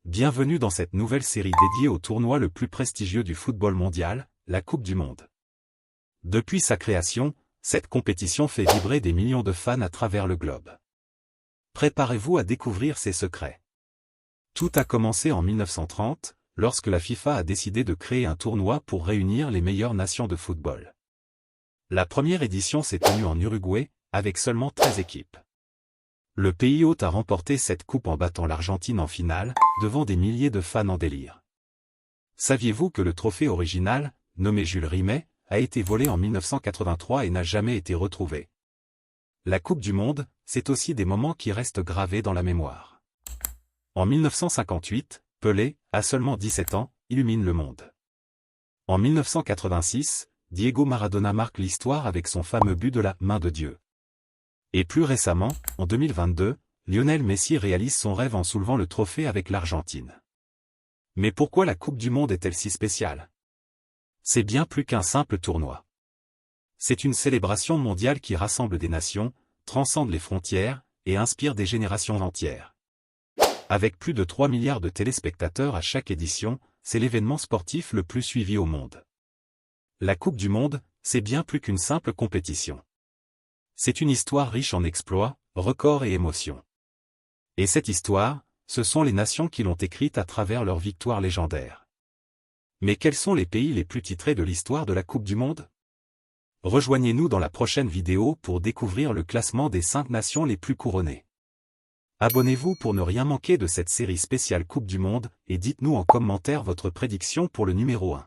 Bienvenue dans cette nouvelle série dédiée au tournoi le plus prestigieux du football mondial, la Coupe du Monde. Depuis sa création, cette compétition fait vibrer des millions de fans à travers le globe. Préparez-vous à découvrir ses secrets. Tout a commencé en 1930, lorsque la FIFA a décidé de créer un tournoi pour réunir les meilleures nations de football. La première édition s'est tenue en Uruguay, avec seulement 13 équipes. Le pays hôte a remporté cette coupe en battant l'Argentine en finale, devant des milliers de fans en délire. Saviez-vous que le trophée original, nommé Jules Rimet, a été volé en 1983 et n'a jamais été retrouvé? La Coupe du Monde, c'est aussi des moments qui restent gravés dans la mémoire. En 1958, Pelé, à seulement 17 ans, illumine le monde. En 1986, Diego Maradona marque l'histoire avec son fameux but de la main de Dieu. Et plus récemment, en 2022, Lionel Messi réalise son rêve en soulevant le trophée avec l'Argentine. Mais pourquoi la Coupe du Monde est-elle si spéciale? C'est bien plus qu'un simple tournoi. C'est une célébration mondiale qui rassemble des nations, transcende les frontières, et inspire des générations entières. Avec plus de 3 milliards de téléspectateurs à chaque édition, c'est l'événement sportif le plus suivi au monde. La Coupe du Monde, c'est bien plus qu'une simple compétition. C'est une histoire riche en exploits, records et émotions. Et cette histoire, ce sont les nations qui l'ont écrite à travers leurs victoires légendaires. Mais quels sont les pays les plus titrés de l'histoire de la Coupe du Monde? Rejoignez-nous dans la prochaine vidéo pour découvrir le classement des 5 nations les plus couronnées. Abonnez-vous pour ne rien manquer de cette série spéciale Coupe du Monde et dites-nous en commentaire votre prédiction pour le numéro 1.